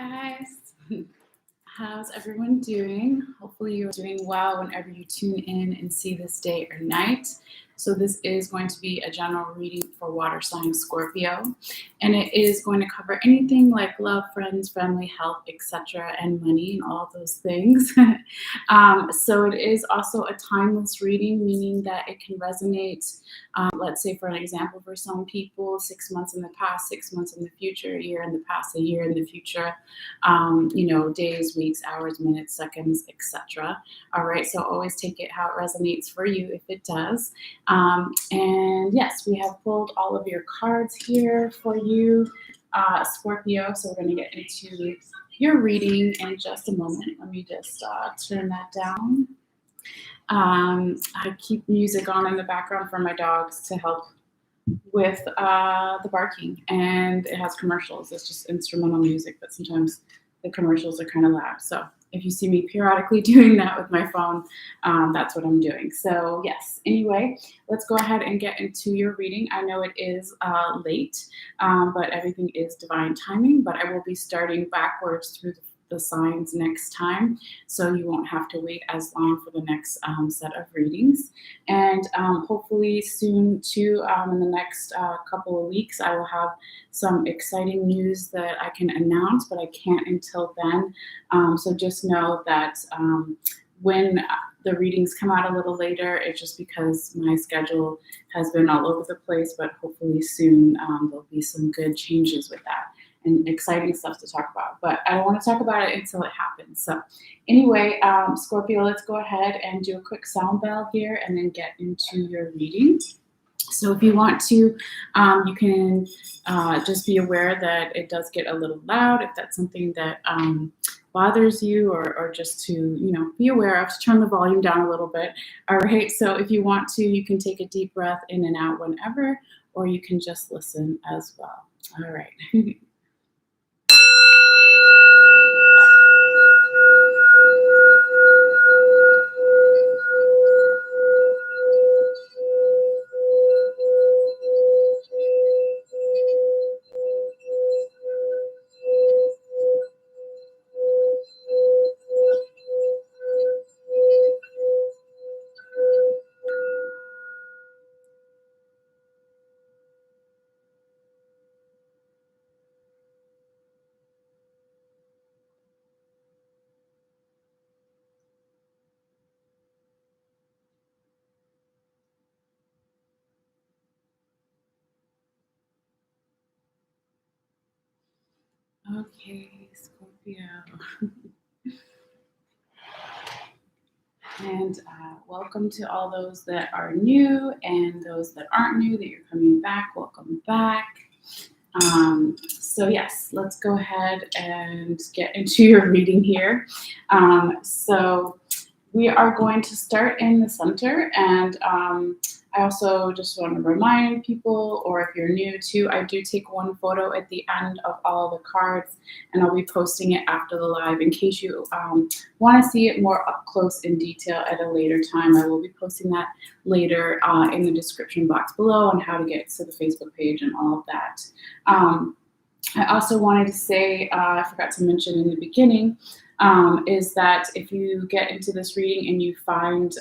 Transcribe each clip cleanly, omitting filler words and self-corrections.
guys. How's everyone doing? Hopefully you're doing well whenever you tune in and see this day or night. So this is going to be a general reading for water sign Scorpio, and it is going to cover anything like love, friends, family, health, etc., and money and all those things. So it is also a timeless reading, meaning that it can resonate. Let's say, for an example, for some people, 6 months in the past, 6 months in the future, a year in the past, a year in the future, days, weeks, hours, minutes, seconds, etc. All right, so always take it how it resonates for you if it does. And yes, we have pulled all of your cards here for you, Scorpio. So we're going to get into your reading in just a moment. Let me just turn that down. I keep music on in the background for my dogs to help with the barking, and it has commercials. It's just instrumental music, but sometimes the commercials are kind of loud. So if you see me periodically doing that with my phone, that's what I'm doing. So yes, anyway, let's go ahead and get into your reading. I know it is late, but everything is divine timing, but I will be starting backwards through the signs next time, so you won't have to wait as long for the next set of readings. And hopefully soon too, in the next couple of weeks, I will have some exciting news that I can announce, but I can't until then. So just know that when the readings come out a little later, it's just because my schedule has been all over the place, but hopefully soon there'll be some good changes with that and exciting stuff to talk about. But I don't want to talk about it until it happens. So anyway, Scorpio, let's go ahead and do a quick sound bell here and then get into your reading. So if you want to, you can just be aware that it does get a little loud. If that's something that bothers you, or just to, be aware of, to turn the volume down a little bit. All right, so if you want to, you can take a deep breath in and out whenever, or you can just listen as well. All right. Okay, Scorpio. And welcome to all those that are new and those that aren't new, that you're coming back. Welcome back. So yes, let's go ahead and get into your reading here. So we are going to start in the center, and I also just want to remind people, or if you're new too, I do take one photo at the end of all the cards, and I'll be posting it after the live in case you want to see it more up close in detail at a later time. I will be posting that later in the description box below on how to get to the Facebook page and all of that. I also wanted to say, I forgot to mention in the beginning, is that if you get into this reading and you find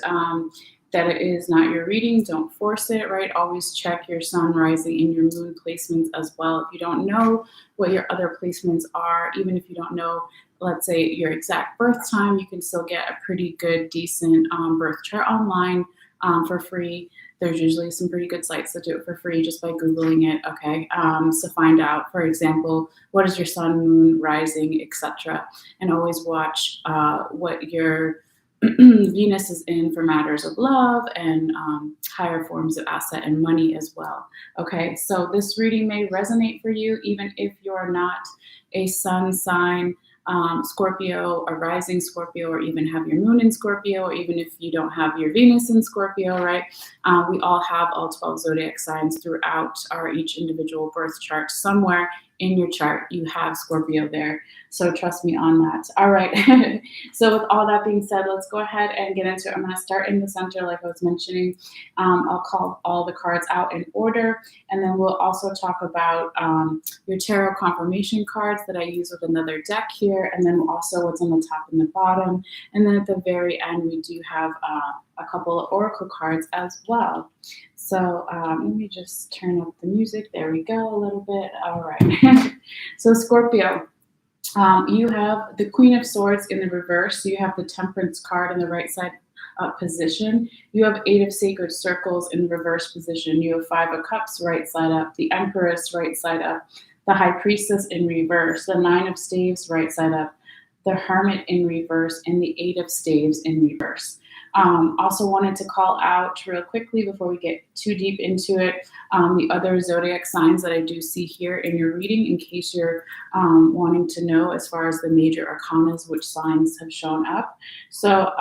that it is not your reading, don't force it, right? Always check your sun, rising, and your moon placements as well. If you don't know what your other placements are, even if you don't know, let's say, your exact birth time, you can still get a pretty good, decent birth chart online for free. There's usually some pretty good sites that do it for free just by Googling it, okay? So find out, for example, what is your sun, moon, rising, etc. And always watch what your Venus is in for matters of love and higher forms of asset and money as well. Okay, so this reading may resonate for you even if you're not a sun sign Scorpio, a rising Scorpio, or even have your moon in Scorpio, or even if you don't have your Venus in Scorpio, right? We all have all 12 zodiac signs throughout our each individual birth chart somewhere in your chart, you have Scorpio there. So trust me on that. All right. So with all that being said, let's go ahead and get into it. I'm going to start in the center, like I was mentioning. I'll call all the cards out in order, and then we'll also talk about your tarot confirmation cards that I use with another deck here, and then also what's on the top and the bottom. And then at the very end, we do have a couple of oracle cards as well. So let me just turn up the music. There we go, a little bit. All right. So Scorpio, you have the Queen of Swords in the reverse. So you have the Temperance card in the right side position. You have Eight of Sacred Circles in reverse position. You have Five of Cups right side up. The Empress right side up. The High Priestess in reverse. The Nine of Staves right side up. The Hermit in reverse. And the Eight of Staves in reverse. Also wanted to call out real quickly before we get too deep into it, the other zodiac signs that I do see here in your reading, in case you're wanting to know as far as the major arcanas, which signs have shown up. So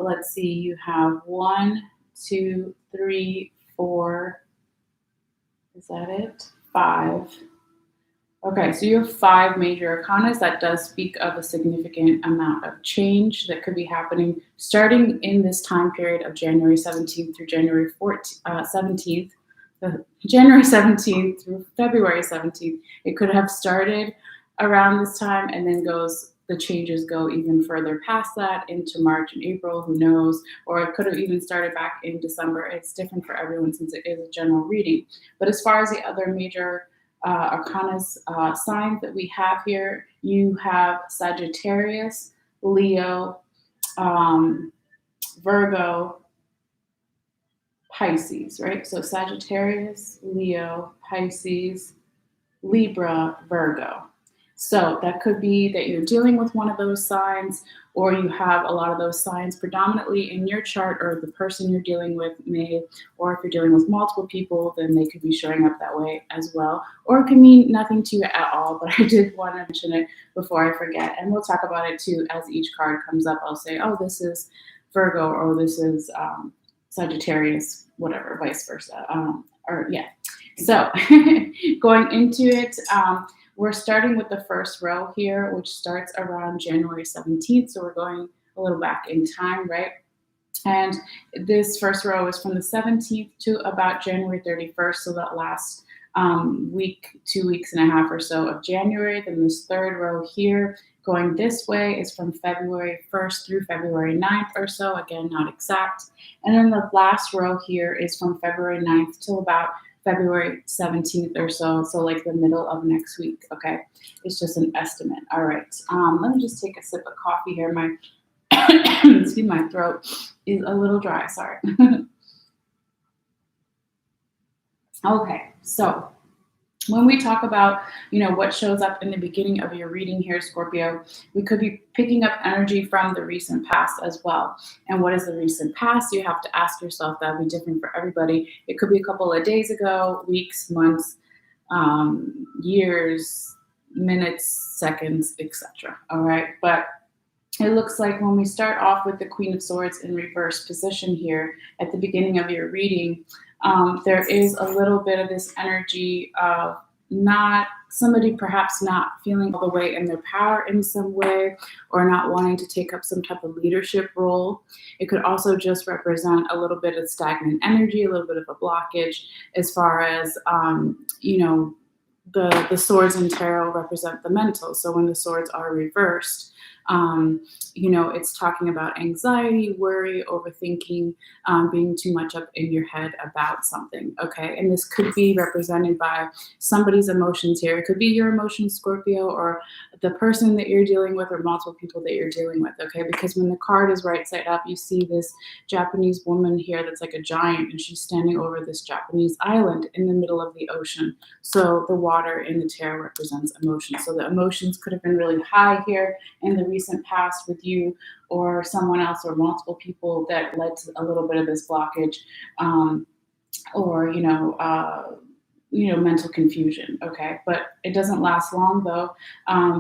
let's see, you have 1, 2, 3, 4, is that it? 5. Okay, so you have 5 major arcanas. That does speak of a significant amount of change that could be happening starting in this time period of January 17th through January 17th, January 17th through February 17th. It could have started around this time and then the changes go even further past that into March and April, who knows? Or it could have even started back in December. It's different for everyone since it is a general reading. But as far as the other major arcanas signs that we have here, you have Sagittarius, Leo, Virgo, Pisces, right? So Sagittarius, Leo, Pisces, Libra, Virgo. So that could be that you're dealing with one of those signs, or you have a lot of those signs predominantly in your chart, or the person you're dealing with may, or if you're dealing with multiple people, then they could be showing up that way as well. Or it can mean nothing to you at all, but I did want to mention it before I forget. And we'll talk about it too as each card comes up. I'll say, oh, this is Virgo, or this is Sagittarius, whatever, vice versa. So going into it, we're starting with the first row here, which starts around January 17th. So we're going a little back in time, right? And this first row is from the 17th to about January 31st. So that last week, 2 weeks and a half or so of January. Then this third row here going this way is from February 1st through February 9th or so. Again, not exact. And then the last row here is from February 9th till about February 17th or so, so like the middle of next week, okay? It's just an estimate. All right, let me just take a sip of coffee here. My, excuse me, my throat is a little dry, sorry. Okay, so when we talk about, what shows up in the beginning of your reading here, Scorpio, we could be picking up energy from the recent past as well. And what is the recent past? You have to ask yourself. That would be different for everybody. It could be a couple of days ago, weeks, months, years, minutes, seconds, etc. All right, but it looks like when we start off with the Queen of Swords in reverse position here at the beginning of your reading, there is a little bit of this energy of somebody perhaps not feeling all the way in their power in some way, or not wanting to take up some type of leadership role. It could also just represent a little bit of stagnant energy, a little bit of a blockage as far as, the swords in tarot represent the mental. So when the swords are reversed, it's talking about anxiety, worry, overthinking, being too much up in your head about something, okay? And this could be represented by somebody's emotions here. It could be your emotions, Scorpio, or the person that you're dealing with, or multiple people that you're dealing with, okay? Because when the card is right side up, you see this Japanese woman here that's like a giant, and she's standing over this Japanese island in the middle of the ocean. So the water in the tarot represents emotions. So the emotions could have been really high here in the recent past with you or someone else or multiple people that led to a little bit of this blockage, or mental confusion. Okay, but it doesn't last long though,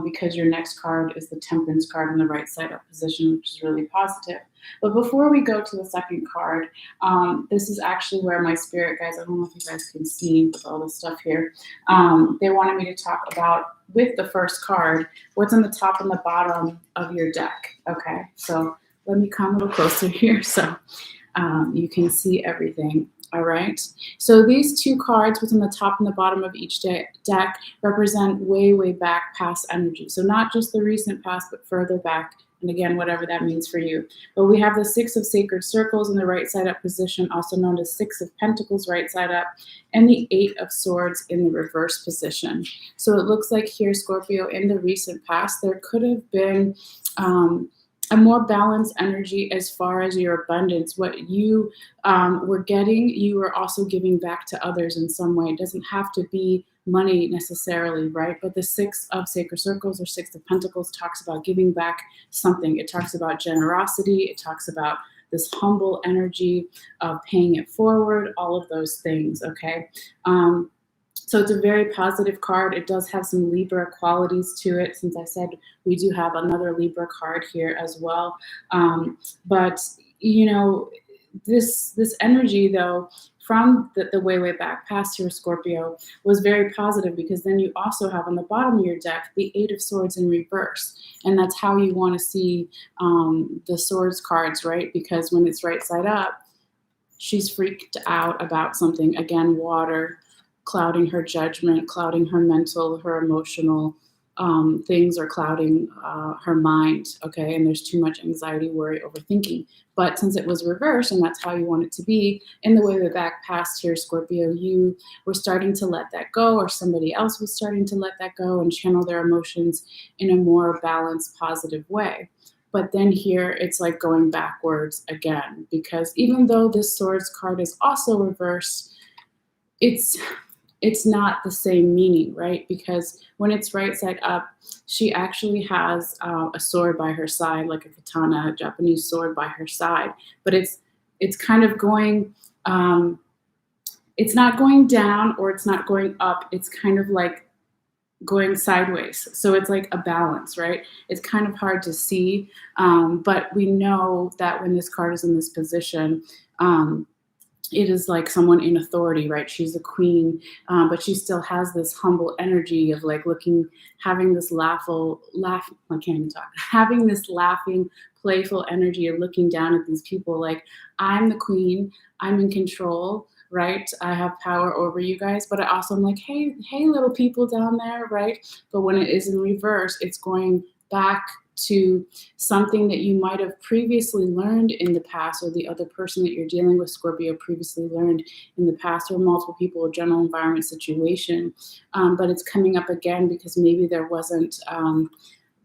because your next card is the Temperance card in the right side up position, which is really positive. But before we go to the second card, this is actually where my spirit guys, I don't know if you guys can see with all this stuff here, they wanted me to talk about, with the first card, what's on the top and the bottom of your deck. Okay, so let me come a little closer here so you can see everything. All right. So these two cards within the top and the bottom of each deck represent way, way back past energy. So not just the recent past, but further back. And again, whatever that means for you. But we have the Six of Sacred Circles in the right side up position, also known as Six of Pentacles right side up, and the Eight of Swords in the reverse position. So it looks like here, Scorpio, in the recent past, there could have been a more balanced energy as far as your abundance. What you were getting, you were also giving back to others in some way. It doesn't have to be money necessarily, right? But the Six of Sacred Circles or Six of Pentacles talks about giving back something. It talks about generosity. It talks about this humble energy of paying it forward, all of those things, okay? So it's a very positive card. It does have some Libra qualities to it. Since I said we do have another Libra card here as well. But, this energy, though, from the way back past here, Scorpio, was very positive, because then you also have on the bottom of your deck the Eight of Swords in reverse. And that's how you want to see the Swords cards, right? Because when it's right side up, she's freaked out about something. Again, water, clouding her judgment, clouding her mental, her emotional things, or clouding her mind, okay? And there's too much anxiety, worry, overthinking. But since it was reversed, and that's how you want it to be, in the way back past here, Scorpio, you were starting to let that go, or somebody else was starting to let that go and channel their emotions in a more balanced, positive way. But then here, it's like going backwards again, because even though this Swords card is also reversed, it's not the same meaning, right? Because when it's right side up, she actually has a sword by her side, like a katana, a Japanese sword by her side. But it's kind of going, it's not going down or it's not going up. It's kind of like going sideways. So it's like a balance, right? It's kind of hard to see, but we know that when this card is in this position, it is like someone in authority, right? She's a queen, but she still has this humble energy of like having this having this laughing, playful energy of looking down at these people like, I'm the queen, I'm in control, right? I have power over you guys, but I also am like, hey, little people down there, right? But when it is in reverse, it's going back to something that you might have previously learned in the past, or the other person that you're dealing with, Scorpio, previously learned in the past, or multiple people, or general environment situation. But it's coming up again because maybe there wasn't,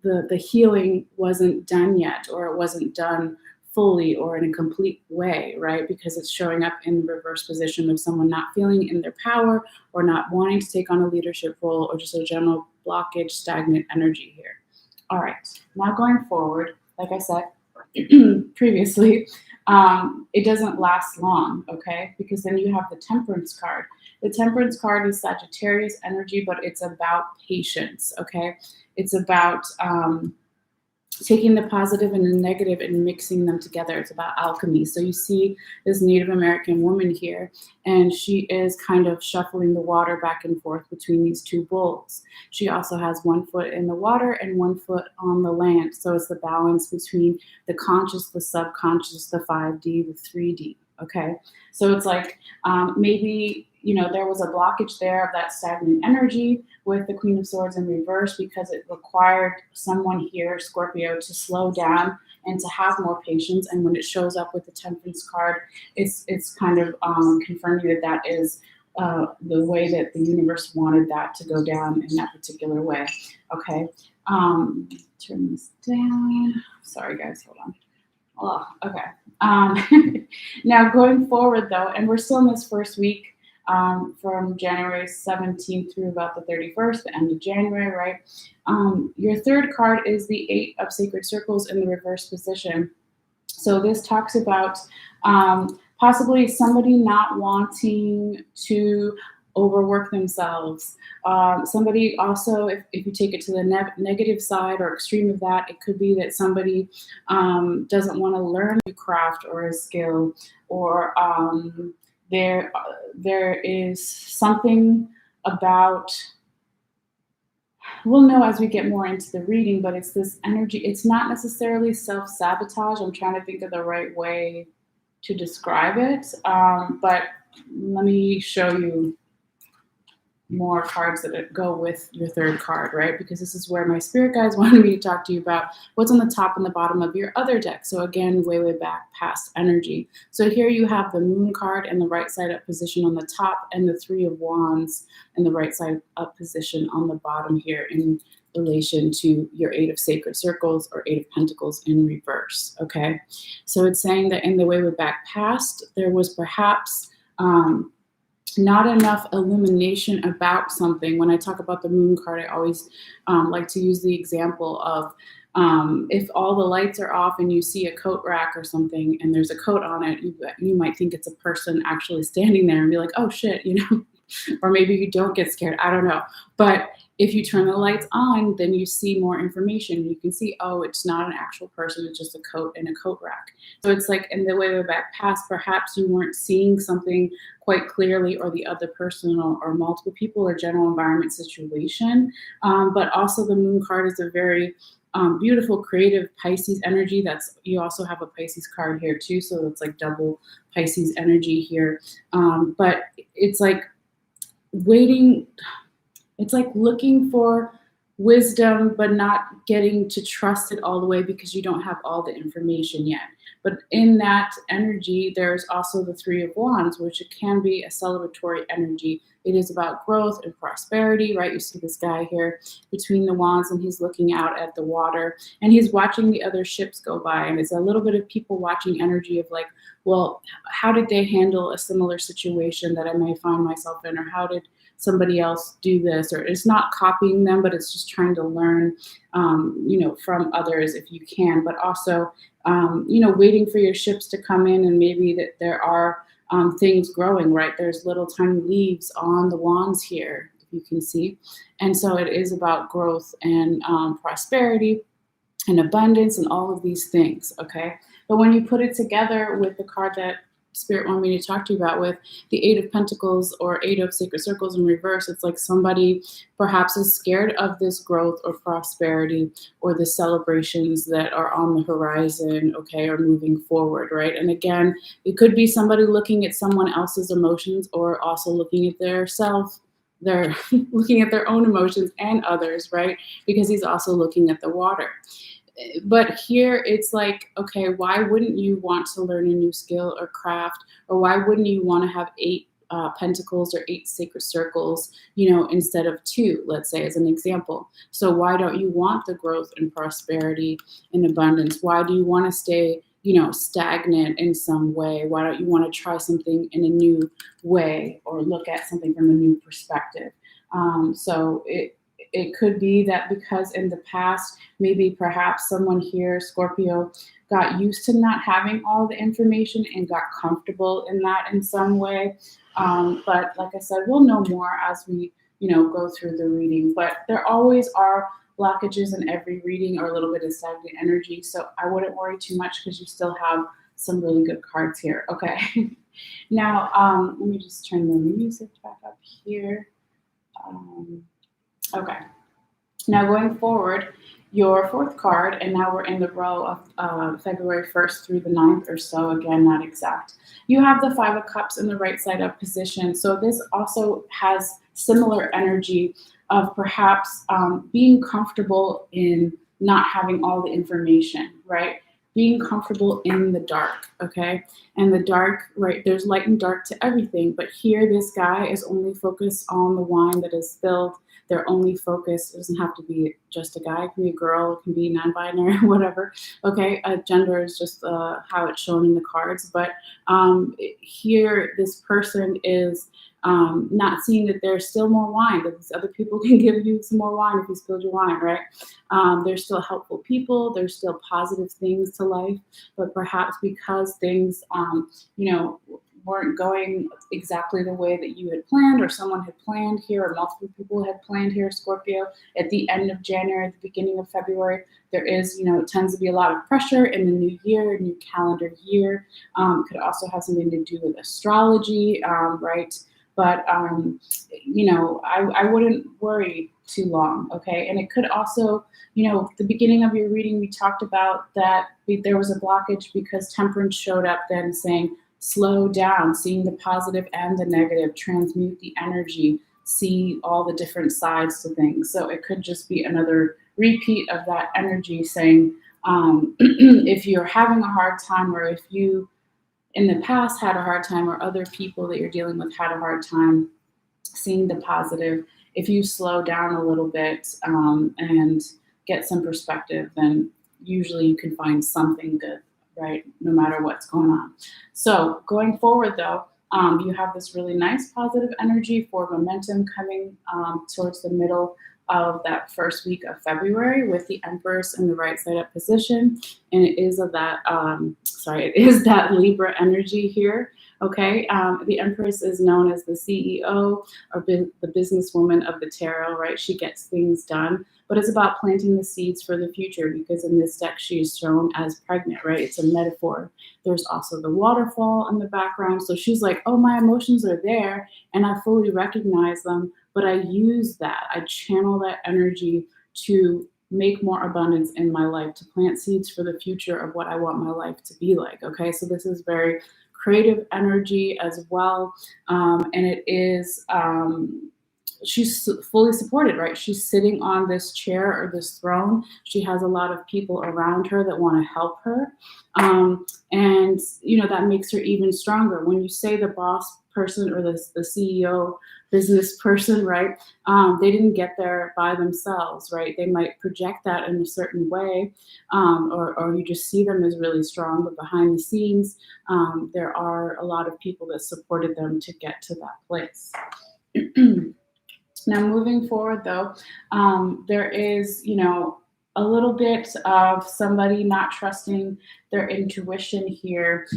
the healing wasn't done yet, or it wasn't done fully or in a complete way, right? Because it's showing up in the reverse position of someone not feeling in their power, or not wanting to take on a leadership role, or just a general blockage, stagnant energy here. All right, now going forward, like I said previously, it doesn't last long, okay? Because then you have the Temperance card. The Temperance card is Sagittarius energy, but it's about patience, okay? It's about taking the positive and the negative and mixing them together. It's about alchemy. So you see this Native American woman here, and she is kind of shuffling the water back and forth between these two bowls. She also has one foot in the water and one foot on the land. So it's the balance between the conscious, the subconscious, the 5D, the 3D. Okay. So it's like maybe, there was a blockage there of that stagnant energy with the Queen of Swords in reverse, because it required someone here, Scorpio, to slow down and to have more patience. And when it shows up with the Temperance card, it's kind of confirming that is the way that the universe wanted that to go down in that particular way. Okay. Turn this down. Sorry, guys. Hold on. Oh, okay. Now going forward, though, and we're still in this first week, from January 17th through about the 31st, the end of January, right? Your third card is the Eight of Sacred Circles in the reverse position. So this talks about possibly somebody not wanting to overwork themselves. Somebody also, if you take it to the negative side or extreme of that, it could be that somebody doesn't want to learn a new craft or a skill, or there is something about, we'll know as we get more into the reading, but it's this energy. It's not necessarily self-sabotage. I'm trying to think of the right way to describe it. But let me show you more cards that go with your third card, right? Because this is where my spirit guides wanted me to talk to you about what's on the top and the bottom of your other deck. So again, way back past energy. So here you have the Moon card in the right side up position on the top, and the Three of Wands in the right side up position on the bottom here, in relation to your Eight of Sacred Circles or Eight of Pentacles in reverse. Okay, so it's saying that in the way back past, there was perhaps not enough illumination about something. When I talk about the Moon card, I always like to use the example of if all the lights are off and you see a coat rack or something and there's a coat on it, you might think it's a person actually standing there and be like, oh shit, you know, or maybe you don't get scared. I don't know. But if you turn the lights on, then you see more information. You can see, oh, it's not an actual person, it's just a coat in a coat rack. So it's like in the way back past, perhaps you weren't seeing something quite clearly, or the other person, or multiple people, or general environment situation. But also the Moon card is a very beautiful, creative Pisces energy. That's, you also have a Pisces card here too, so it's like double Pisces energy here. But it's like waiting. It's like looking for wisdom, but not getting to trust it all the way because you don't have all the information yet. But in that energy, there's also the Three of Wands, which it can be a celebratory energy. It is about growth and prosperity, right? You see this guy here between the wands, and he's looking out at the water, and he's watching the other ships go by. And it's a little bit of people watching energy of like, well, how did they handle a similar situation that I may find myself in? Or how did somebody else do this? Or it's not copying them, but it's just trying to learn, from others if you can. But also, waiting for your ships to come in, and maybe that there are things growing, right? There's little tiny leaves on the wands here, if you can see. And so it is about growth and prosperity and abundance and all of these things, okay? But when you put it together with the card that Spirit wanted me to talk to you about, with the Eight of Pentacles or Eight of Sacred Circles in reverse, it's like somebody perhaps is scared of this growth or prosperity or the celebrations that are on the horizon, okay, or moving forward, right? And again, it could be somebody looking at someone else's emotions, or also looking at their self. They're looking at their own emotions and others, right? Because he's also looking at the water. But here it's like, okay, why wouldn't you want to learn a new skill or craft? Or why wouldn't you want to have eight pentacles or eight sacred circles, instead of two, let's say, as an example? So why don't you want the growth and prosperity and abundance? Why do you want to stay, stagnant in some way? Why don't you want to try something in a new way, or look at something from a new perspective? So it could be that because in the past, maybe perhaps someone here, Scorpio, got used to not having all the information and got comfortable in that in some way. But like I said, we'll know more as we, go through the reading. But there always are blockages in every reading, or a little bit of stagnant energy. So I wouldn't worry too much, because you still have some really good cards here. Okay. Now, let me just turn the music back up here. Okay, now going forward, your fourth card, and now we're in the row of February 1st through the 9th or so, again, not exact. You have the Five of Cups in the right side up position. So this also has similar energy of perhaps being comfortable in not having all the information, right? Being comfortable in the dark, okay? And the dark, right, there's light and dark to everything, but here this guy is only focused on the wine that is spilled. They're only focused, it doesn't have to be just a guy, it can be a girl, it can be non-binary, whatever, okay? Gender is just how it's shown in the cards, but here this person is not seeing that there's still more wine, that these other people can give you some more wine if you spilled your wine, right? There's still helpful people, there's still positive things to life, but perhaps because things, weren't going exactly the way that you had planned, or someone had planned here, or multiple people had planned here, Scorpio, at the end of January, at the beginning of February, there is, it tends to be a lot of pressure in the new year, new calendar year. Could also have something to do with astrology, right? But, I wouldn't worry too long, okay? And it could also, the beginning of your reading, we talked about that there was a blockage because Temperance showed up then saying, slow down, seeing the positive and the negative, transmute the energy, see all the different sides to things. So it could just be another repeat of that energy saying, if you're having a hard time, or if you in the past had a hard time, or other people that you're dealing with had a hard time seeing the positive, if you slow down a little bit and get some perspective, then usually you can find something good, right? No matter what's going on. So going forward, though, you have this really nice positive energy for momentum coming towards the middle of that first week of February, with the Empress in the right side up position. And it is it is that Libra energy here. Okay. The Empress is known as the CEO, or the businesswoman of the tarot, right? She gets things done, but it's about planting the seeds for the future, because in this deck she is shown as pregnant, right? It's a metaphor. There's also the waterfall in the background. So she's like, oh, my emotions are there and I fully recognize them, but I use that. I channel that energy to make more abundance in my life, to plant seeds for the future of what I want my life to be like. Okay, so this is very creative energy as well. And it is, she's fully supported, right? She's sitting on this chair or this throne. She has a lot of people around her that want to help her. And, that makes her even stronger. When you say the boss person, or the CEO business person, right? They didn't get there by themselves, right? They might project that in a certain way, or you just see them as really strong, but behind the scenes, there are a lot of people that supported them to get to that place. Now, moving forward, though, there is, a little bit of somebody not trusting their intuition here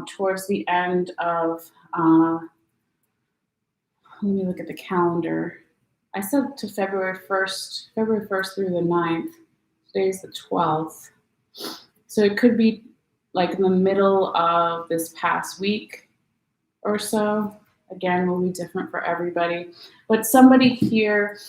towards the end of, let me look at the calendar. I said to February 1st through the 9th. Today's the 12th. So it could be like in the middle of this past week or so. Again, will be different for everybody. But somebody here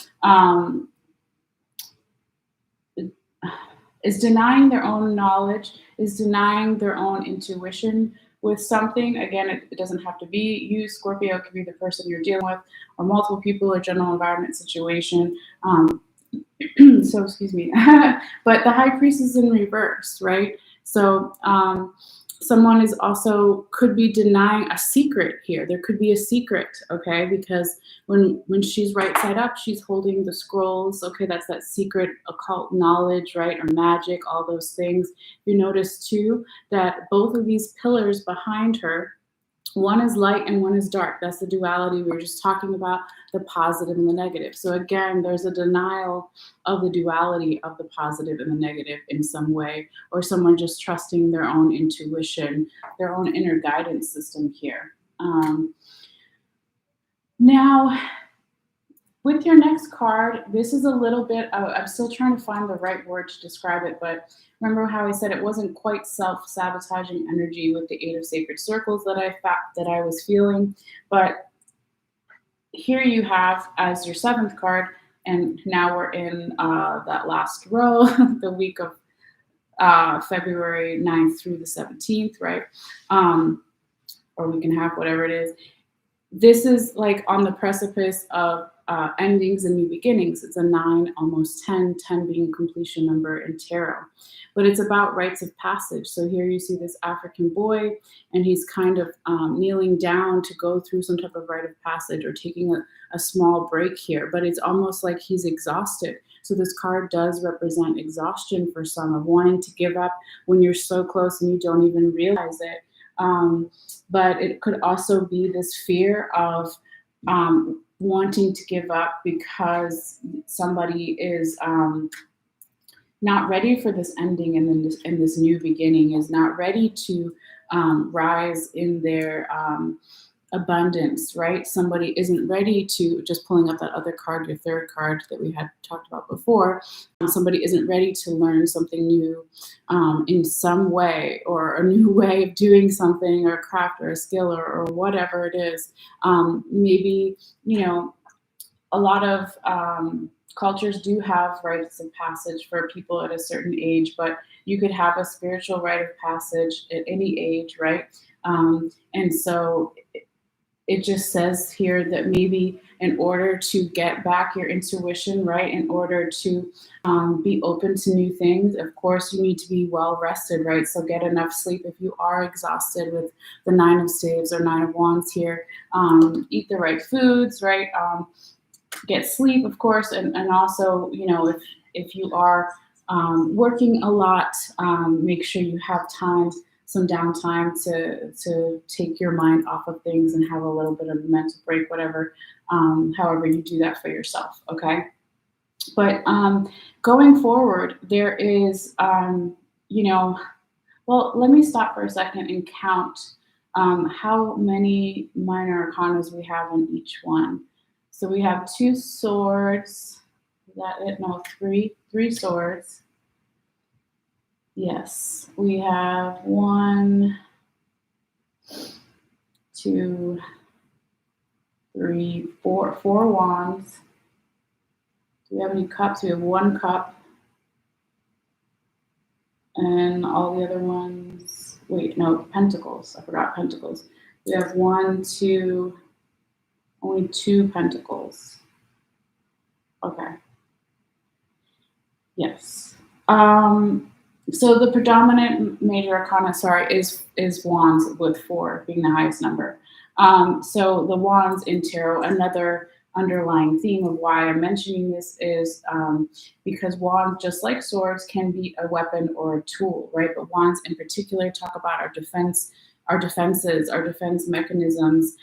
is denying their own knowledge, is denying their own intuition with something. Again, it doesn't have to be you, Scorpio. It could be the person you're dealing with, or multiple people, a general environment situation. So excuse me. But the High Priest is in reverse, right? So someone is also could be denying a secret here. There could be a secret, okay? Because when she's right side up, she's holding the scrolls. Okay, that's that secret occult knowledge, right? Or magic, all those things. You notice too that both of these pillars behind her, one is light and one is dark. That's the duality we were just talking about, the positive and the negative. So again, there's a denial of the duality of the positive and the negative in some way, or someone just trusting their own intuition, their own inner guidance system here. Now, with your next card, this is a little bit, I'm still trying to find the right word to describe it, but remember how I said it wasn't quite self-sabotaging energy with the Eight of Sacred Circles that I was feeling. But here you have as your 7th card, and now we're in that last row, the week of February 9th through the 17th, right? Or week and a half, whatever it is. This is like on the precipice of endings and new beginnings. It's a 9, almost 10, 10 being completion number in tarot. But it's about rites of passage. So here you see this African boy, and he's kind of kneeling down to go through some type of rite of passage, or taking a small break here. But it's almost like he's exhausted. So this card does represent exhaustion for some, of wanting to give up when you're so close and you don't even realize it. But it could also be this fear of wanting to give up because somebody is not ready for this ending, and then this new beginning, is not ready to rise in their abundance, right? Somebody isn't ready to, just pulling up that other card, your third card that we had talked about before. Somebody isn't ready to learn something new in some way, or a new way of doing something, or a craft or a skill, or whatever it is. Maybe, a lot of cultures do have rites of passage for people at a certain age, but you could have a spiritual rite of passage at any age, right? And so it just says here that maybe in order to get back your intuition, right, in order to be open to new things, of course, you need to be well rested, right? So get enough sleep. If you are exhausted with the Nine of Staves or Nine of Wands here, eat the right foods, right? Get sleep, of course, and also, if you are working a lot, make sure you have some downtime to take your mind off of things and have a little bit of a mental break, whatever, however you do that for yourself, okay? But going forward, there is, well, let me stop for a second and count how many minor arcanas we have in each one. So we have two swords. Is that it? No, three swords. Yes, we have 1, 2, 3, 4 wands. Do we have any cups? We have 1 cup. And all the other ones, wait, no, pentacles. I forgot pentacles. We have 1, 2, only 2 pentacles. Okay. Yes. So the predominant major arcana, is wands, with 4 being the highest number. So the wands in tarot, another underlying theme of why I'm mentioning this is because wands, just like swords, can be a weapon or a tool, right? But wands in particular talk about our defenses, our defense mechanisms.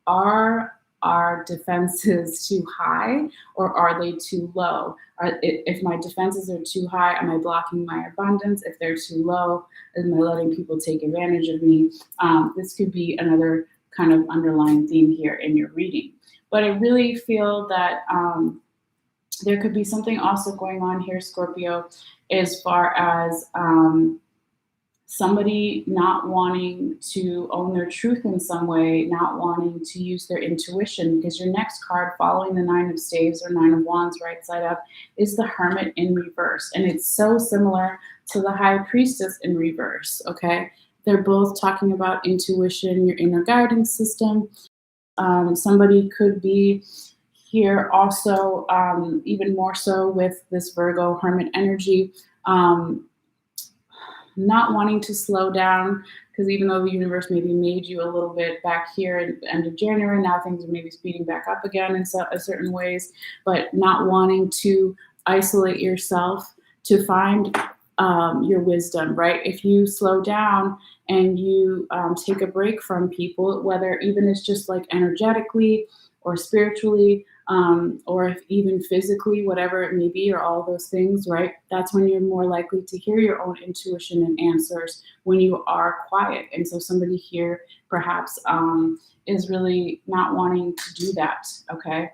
Are our defenses too high, or are they too low? If my defenses are too high, am I blocking my abundance? If they're too low, am I letting people take advantage of me? This could be another kind of underlying theme here in your reading. But I really feel that there could be something also going on here, Scorpio, as far as somebody not wanting to own their truth in some way, not wanting to use their intuition, because your next card following the Nine of Staves or Nine of Wands right side up is the Hermit in reverse. And it's so similar to the High Priestess in reverse, okay? They're both talking about intuition, your inner guidance system. Somebody could be here also, even more so with this Virgo Hermit energy, not wanting to slow down, because even though the universe maybe made you a little bit back here at the end of January, now things are maybe speeding back up again in certain ways, but not wanting to isolate yourself to find your wisdom, right? If you slow down and you take a break from people, whether even it's just like energetically or spiritually, or if even physically, whatever it may be, or all those things, right? That's when you're more likely to hear your own intuition and answers, when you are quiet. And so somebody here perhaps is really not wanting to do that, okay?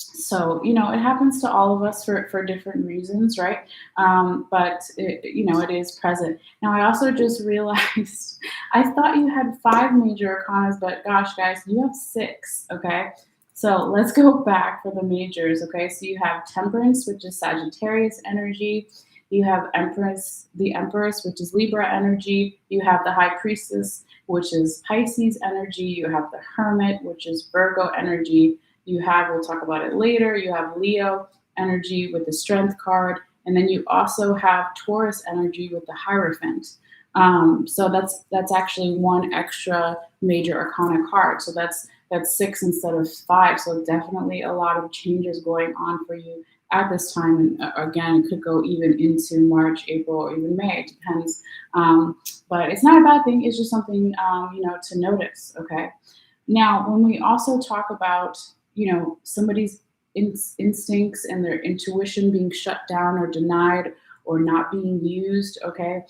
So, it happens to all of us for different reasons, right? But, it is present. Now, I also just realized, I thought you had 5 major arcanas, but gosh, guys, you have 6, okay? So let's go back for the majors, okay? So you have Temperance, which is Sagittarius energy. You have the Empress, which is Libra energy. You have the High Priestess, which is Pisces energy. You have the Hermit, which is Virgo energy. You have, we'll talk about it later, you have Leo energy with the Strength card. And then you also have Taurus energy with the Hierophant. So that's actually 1 extra major arcana card. So that's 6 instead of 5. So definitely a lot of changes going on for you at this time. And again, it could go even into March, April, or even May. It depends. But it's not a bad thing. It's just something, to notice. Okay. Now, when we also talk about, somebody's instincts and their intuition being shut down or denied, or not being used, okay?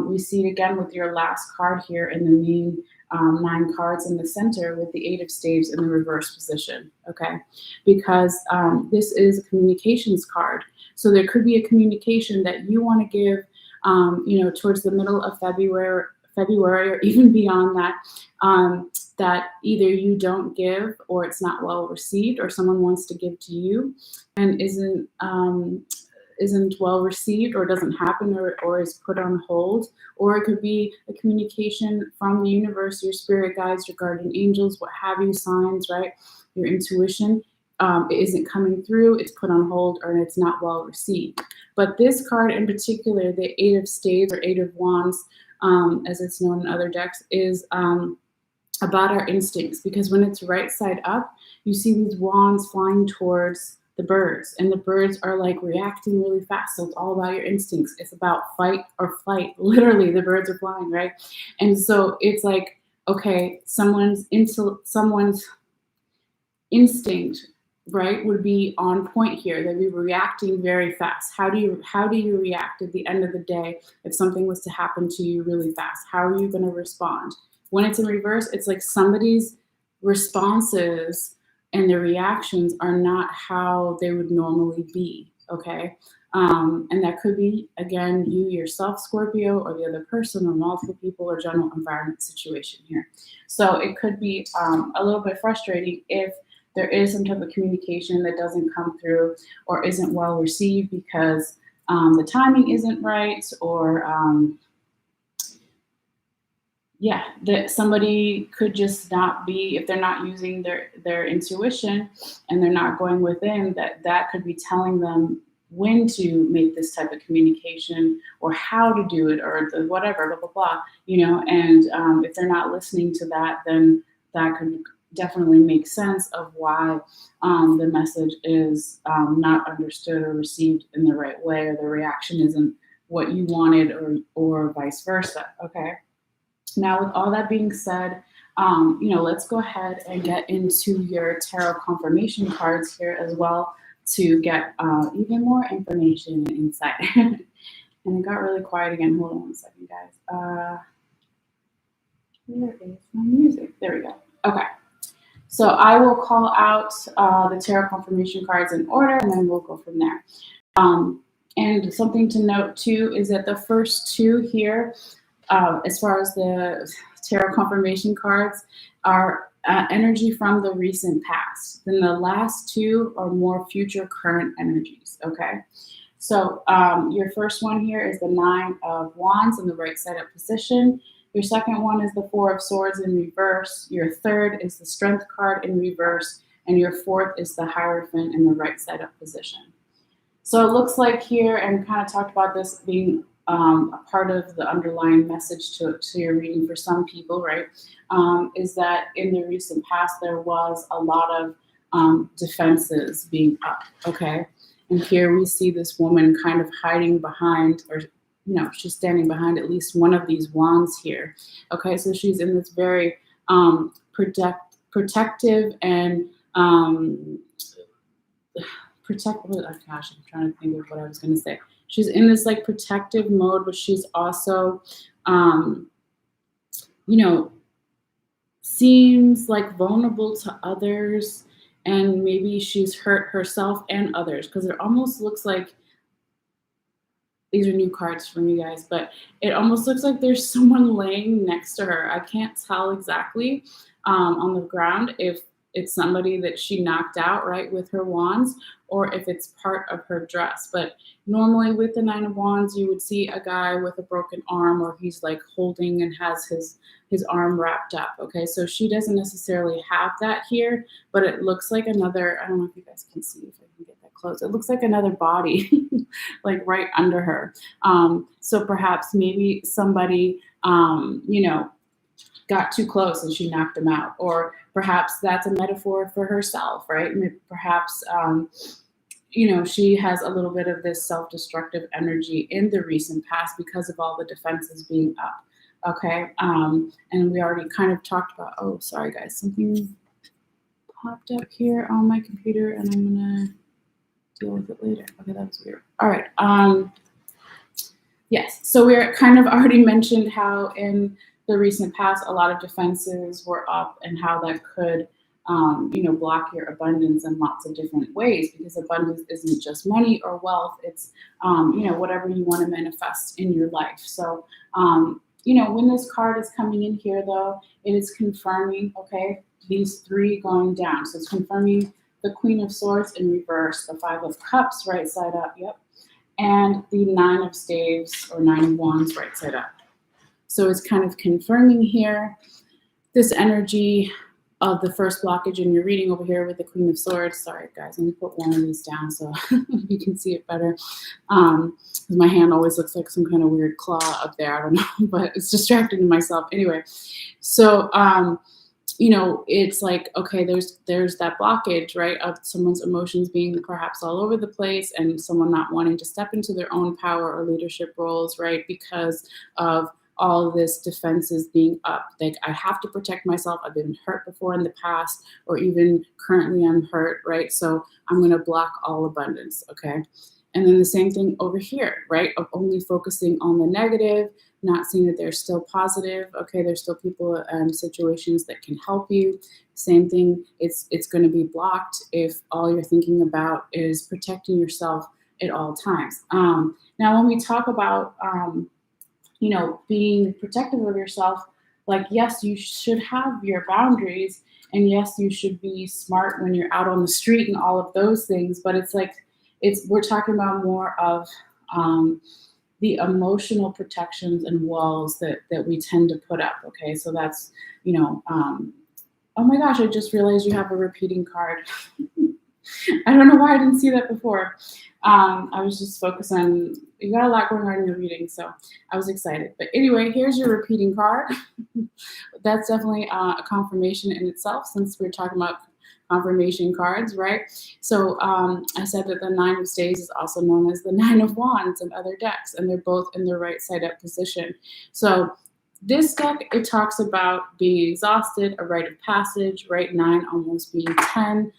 We see it again with your last card here in the main 9 cards in the center with the 8 of Staves in the reverse position, okay? Because this is a communications card. So there could be a communication that you want to give, towards the middle of February, or even beyond that, that either you don't give, or it's not well received, or someone wants to give to you and isn't well received, or doesn't happen, or is put on hold. Or it could be a communication from the universe, your spirit guides, your guardian angels, what have you, signs, right? Your intuition. It isn't coming through, it's put on hold, or it's not well received. But this card in particular, the 8 of Staves or 8 of Wands, as it's known in other decks, is about our instincts. Because when it's right side up, you see these wands flying towards the birds, and the birds are like reacting really fast. So it's all about your instincts. It's about fight or flight. Literally, the birds are flying, right? And so it's like, okay, someone's instinct, right, would be on point here. They'd be reacting very fast. How do you react at the end of the day if something was to happen to you really fast? How are you going to respond? When it's in reverse, it's like somebody's responses and their reactions are not how they would normally be, okay? And that could be, again, you yourself, Scorpio, or the other person, or multiple people, or general environment situation here. So it could be a little bit frustrating if there is some type of communication that doesn't come through or isn't well received because the timing isn't right, or that somebody could just not be, if they're not using their intuition and they're not going within, that could be telling them when to make this type of communication or how to do it, or the whatever, blah, blah, blah, and if they're not listening to that, then that could definitely make sense of why the message is not understood or received in the right way, or the reaction isn't what you wanted, or vice versa, okay? Now, with all that being said, let's go ahead and get into your tarot confirmation cards here as well to get even more information and insight. And it got really quiet again. Hold on one second, guys. Where is my music? There we go. Okay. So I will call out the tarot confirmation cards in order, and then we'll go from there. And something to note, too, is that the first 2 here, as far as the tarot confirmation cards, are energy from the recent past. Then the last 2 are more future current energies, okay? So your first one here is the 9 of Wands in the right side up position. Your second one is the 4 of Swords in reverse. Your third is the Strength card in reverse. And your fourth is the Hierophant in the right side up position. So it looks like here, and we kind of talked about this being a part of the underlying message to your reading for some people, right, is that in the recent past there was a lot of defenses being up, okay? And here we see this woman kind of hiding behind, or she's standing behind at least one of these wands here, okay? So she's in this very protective and gosh, I'm trying to think of what I was going to say. She's in this like protective mode, but she's also, seems like vulnerable to others, and maybe she's hurt herself and others, because it almost looks like, these are new cards for me, guys, but it almost looks like there's someone laying next to her. I can't tell exactly on the ground if it's somebody that she knocked out, right, with her wands, or if it's part of her dress. But normally with the 9 of Wands, you would see a guy with a broken arm, or he's like holding and has his arm wrapped up, okay? So she doesn't necessarily have that here, but it looks like another, I don't know if you guys can see, if I can get that close. It looks like another body, like right under her. So perhaps maybe somebody, got too close and she knocked him out. Or perhaps that's a metaphor for herself, right? Perhaps, she has a little bit of this self-destructive energy in the recent past because of all the defenses being up, okay? And we already kind of talked about, oh, sorry, guys, something popped up here on my computer, and I'm going to deal with it later. Okay, that was weird. All right. Yes. So we're kind of already mentioned how in the recent past a lot of defenses were up and how that could, block your abundance in lots of different ways because abundance isn't just money or wealth. It's, whatever you want to manifest in your life. So, when this card is coming in here, though, it is confirming, okay, these three going down. So it's confirming the Queen of Swords in reverse, the Five of Cups right side up. Yep, and the Nine of Staves or Nine of Wands right side up. So it's kind of confirming here this energy of the first blockage in your reading over here with the Queen of Swords. Sorry, guys, let me put one of these down so you can see it better. My hand always looks like some kind of weird claw up there. I don't know, but it's distracting myself. Anyway, so it's like, okay, there's that blockage, right, of someone's emotions being perhaps all over the place and someone not wanting to step into their own power or leadership roles, right, because of all of this defenses being up. Like, I have to protect myself. I've been hurt before in the past, or even currently I'm hurt, right? So I'm going to block all abundance, okay? And then the same thing over here, right, of only focusing on the negative, not seeing that they're still positive. Okay, there's still people and situations that can help you. Same thing, it's going to be blocked if all you're thinking about is protecting yourself at all times. Now, when we talk about, being protective of yourself, like, yes, you should have your boundaries, and yes, you should be smart when you're out on the street and all of those things. But it's like, we're talking about more of, the emotional protections and walls that we tend to put up. Okay, so that's, oh my gosh, I just realized you have a repeating card. I don't know why I didn't see that before. I was just focused on, you got a lot going on in your reading, so I was excited. But anyway, here's your repeating card. That's definitely a confirmation in itself, since we're talking about confirmation cards, right? So I said that the Nine of Staves is also known as the Nine of Wands in other decks, and they're both in the right side up position. So this deck, it talks about being exhausted, a rite of passage, right? 9 almost being 10,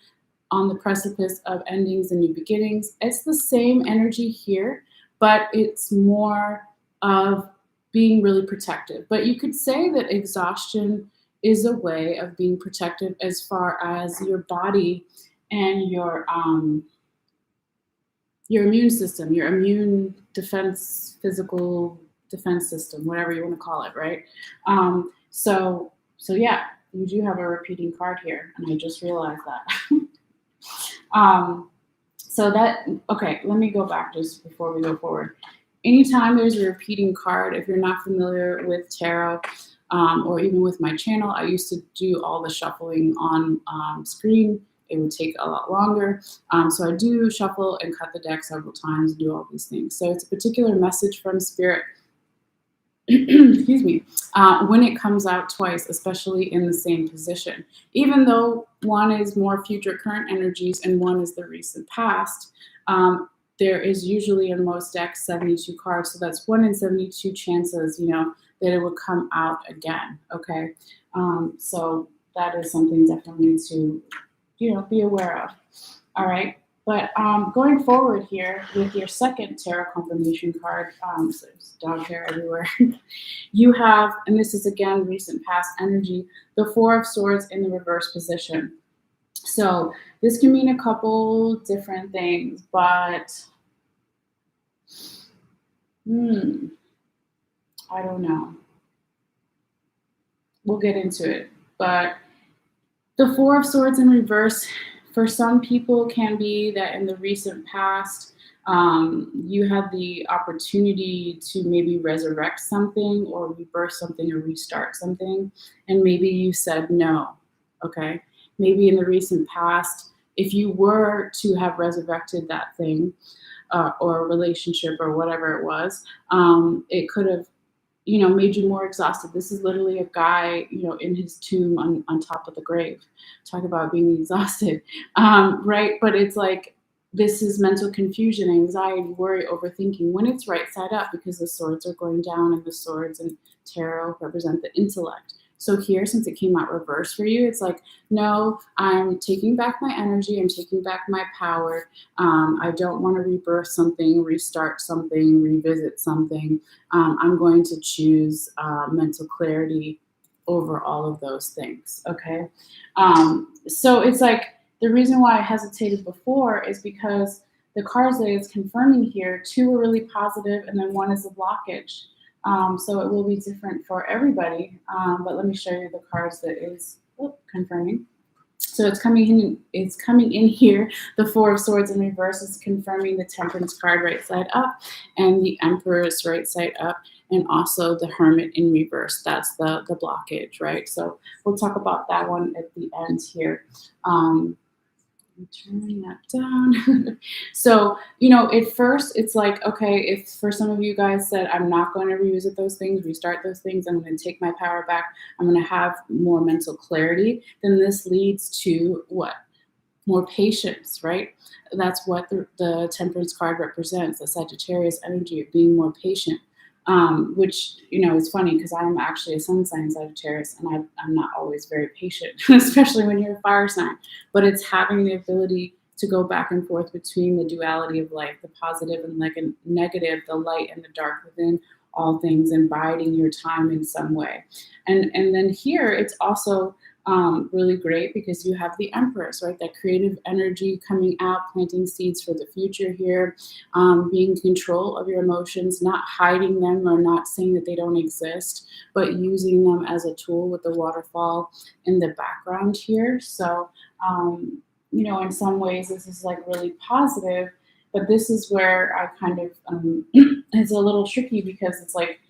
on the precipice of endings and new beginnings. It's the same energy here, but it's more of being really protective. But you could say that exhaustion is a way of being protective as far as your body and your immune system, your immune defense, physical defense system, whatever you want to call it, right? So yeah, you do have a repeating card here, and I just realized that. Okay, let me go back just before we go forward. Anytime there's a repeating card, if you're not familiar with tarot, or even with my channel, I used to do all the shuffling on screen. It would take a lot longer. So I do shuffle and cut the deck several times, do all these things. So it's a particular message from Spirit, excuse me, when it comes out twice, especially in the same position. Even though one is more future current energies and one is the recent past, there is usually in most decks 72 cards. So that's 1 in 72 chances, that it would come out again, okay? So that is something definitely to, be aware of, all right? But going forward here with your second tarot confirmation card, so there's dog hair everywhere, you have, and this is again recent past energy, the Four of Swords in the reverse position. So this can mean a couple different things, but I don't know. We'll get into it. But the Four of Swords in reverse, for some people, can be that in the recent past, you had the opportunity to maybe resurrect something or rebirth something or restart something, and maybe you said no, okay? Maybe in the recent past, if you were to have resurrected that thing or a relationship or whatever it was, it could have made you more exhausted. This is literally a guy, in his tomb on top of the grave. Talk about being exhausted, right? But it's like, this is mental confusion, anxiety, worry, overthinking when it's right side up, because the swords are going down, and the swords and tarot represent the intellect, So here, since it came out reverse for you, it's like, no, I'm taking back my energy. I'm taking back my power. I don't want to rebirth something, restart something, revisit something. I'm going to choose mental clarity over all of those things. Okay. So it's like the reason why I hesitated before is because the cards that it's confirming here, two are really positive, and then one is a blockage. So it will be different for everybody. But let me show you the cards that is confirming. So it's coming in. It's coming in here. The Four of Swords in reverse is confirming the Temperance card right side up, and the Emperor's right side up, and also the Hermit in reverse. That's the blockage, right? So we'll talk about that one at the end here. I'm turning that down. So, at first it's like, okay, if for some of you guys said, I'm not going to revisit those things, restart those things, I'm going to take my power back, I'm going to have more mental clarity, then this leads to what? More patience, right? That's what the Temperance card represents, the Sagittarius energy of being more patient. Which is funny because I'm actually a sun sign Sagittarius, and I'm not always very patient, especially when you're a fire sign. But it's having the ability to go back and forth between the duality of life, the positive and negative, the light and the dark within all things, and biding your time in some way. And then here it's also really great because you have the Empress, right? That creative energy coming out, planting seeds for the future here, being in control of your emotions, not hiding them or not saying that they don't exist, but using them as a tool with the waterfall in the background here. So, in some ways, this is like really positive, but this is where I kind of, it's a little tricky because it's like,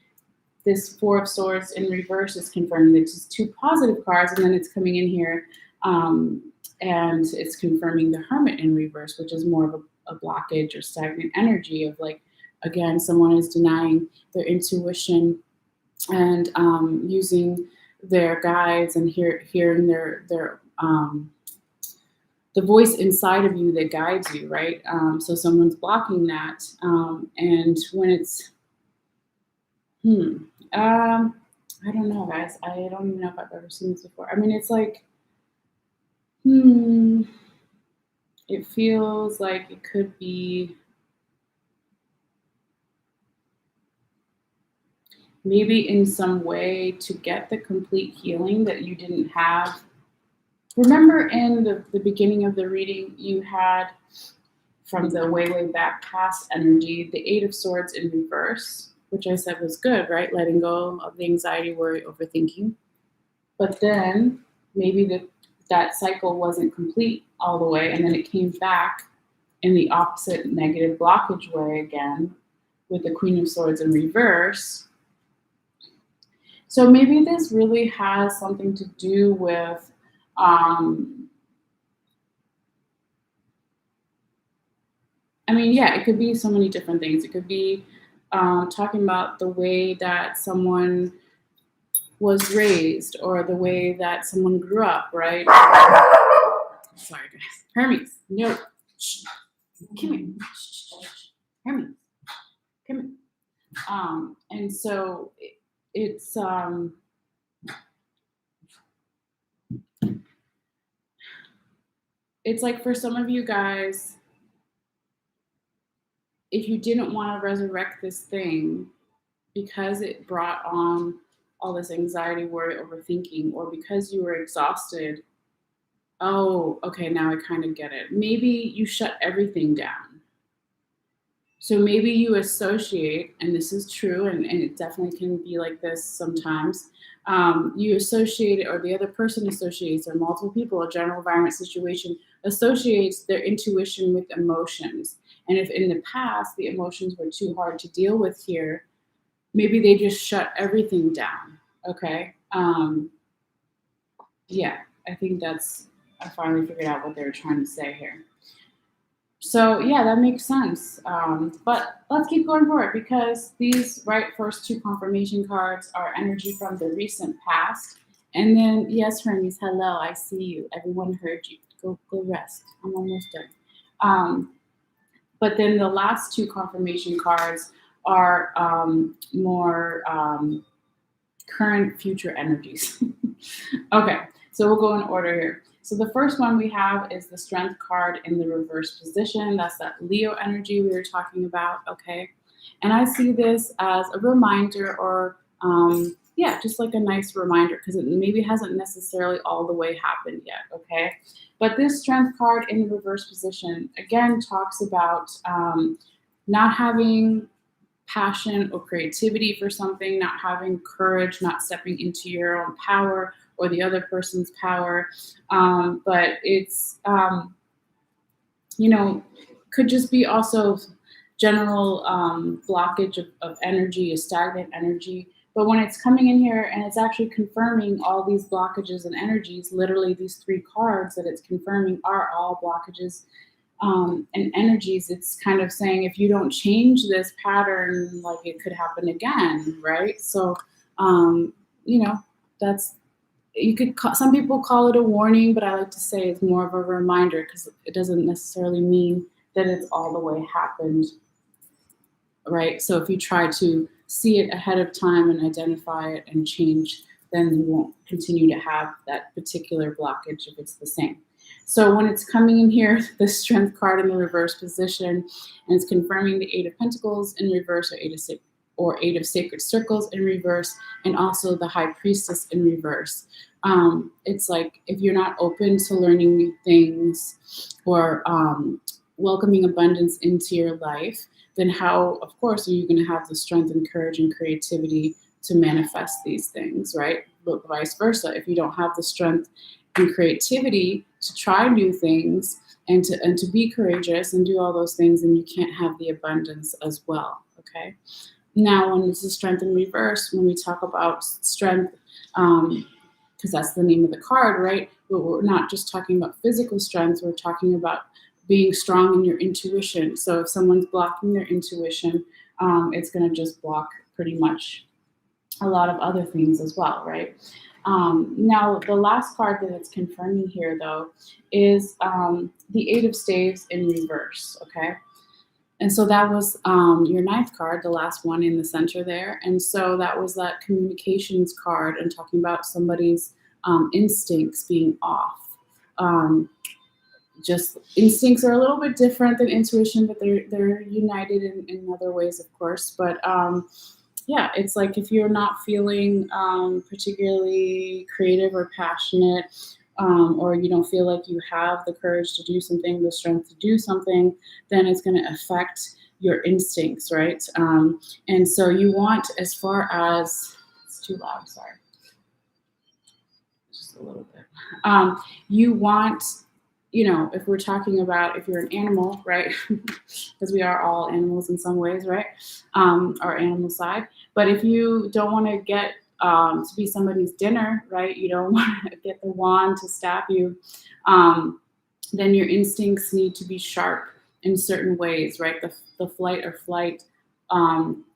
this Four of Swords in reverse is confirming that it's two positive cards, and then it's coming in here, and it's confirming the Hermit in reverse, which is more of a blockage or stagnant energy of like, again, someone is denying their intuition and using their guides and hearing their the voice inside of you that guides you, right? So someone's blocking that, and when it's I don't know, guys. I don't even know if I've ever seen this before. I mean, it's like, it feels like it could be maybe in some way to get the complete healing that you didn't have. Remember in the beginning of the reading, you had from the way, way back past energy, the Eight of Swords in reverse, which I said was good, right? Letting go of the anxiety, worry, overthinking. But then maybe that cycle wasn't complete all the way, and then it came back in the opposite negative blockage way again with the Queen of Swords in reverse. So maybe this really has something to do with it could be so many different things. It could be talking about the way that someone was raised or the way that someone grew up, right? Sorry, guys. Hermes, no. Shh. Come here. Hermes, come here. And so it's like for some of you guys, if you didn't want to resurrect this thing because it brought on all this anxiety, worry, overthinking, or because you were exhausted, oh, okay, now I kind of get it. Maybe you shut everything down. So maybe you associate, and this is true, and it definitely can be like this sometimes, you associate it, or the other person associates, or multiple people, a general environment situation associates their intuition with emotions. And if in the past the emotions were too hard to deal with here, maybe they just shut everything down. Okay. Yeah, I think I finally figured out what they were trying to say here. So yeah, that makes sense. But let's keep going forward because these first two confirmation cards are energy from the recent past. And then, yes, Hermes, hello, I see you. Everyone heard you. Go rest. I'm almost done. But then the last two confirmation cards are more current, future energies. Okay, so we'll go in order here. So the first one we have is the Strength card in the reverse position. That's that Leo energy we were talking about, okay? And I see this as a reminder or, yeah, just like a nice reminder because it maybe hasn't necessarily all the way happened yet, okay? But this Strength card in the reverse position, again, talks about not having passion or creativity for something, not having courage, not stepping into your own power or the other person's power. But it's, could just be also general blockage of energy, a stagnant energy. But when it's coming in here and it's actually confirming all these blockages and energies, literally these three cards that it's confirming are all blockages and energies. It's kind of saying if you don't change this pattern, like it could happen again, right? So, that's you could some people call it a warning, but I like to say it's more of a reminder because it doesn't necessarily mean that it's all the way happened, right? So if you try to see it ahead of time and identify it and change, then you won't continue to have that particular blockage if it's the same. So when it's coming in here, the Strength card in the reverse position, and it's confirming the Eight of Pentacles in reverse or Eight of Sacred Circles in reverse, and also the High Priestess in reverse. It's like if you're not open to learning new things or welcoming abundance into your life, then how, of course, are you going to have the strength and courage and creativity to manifest these things, right? But vice versa, if you don't have the strength and creativity to try new things and to be courageous and do all those things, then you can't have the abundance as well, okay? Now, when this is strength in reverse, when we talk about strength, because that's the name of the card, right? But we're not just talking about physical strength, we're talking about being strong in your intuition. So if someone's blocking their intuition, it's going to just block pretty much a lot of other things as well, right? Now, the last card that it's confirming here, though, is the Eight of Staves in reverse, okay? And so that was your ninth card, the last one in the center there. And so that was that communications card and talking about somebody's instincts being off. Just instincts are a little bit different than intuition, but they're united in other ways, of course. But yeah, it's like if you're not feeling particularly creative or passionate, or you don't feel like you have the courage to do something, the strength to do something, then it's going to affect your instincts, right? And so you want, as far as, it's too loud, sorry, just a little bit. You want, if we're talking about if you're an animal, right? Because we are all animals in some ways, right? Our animal side. But if you don't want to get to be somebody's dinner, right? You don't want to get the wand to stab you. Then your instincts need to be sharp in certain ways, right? The flight or flight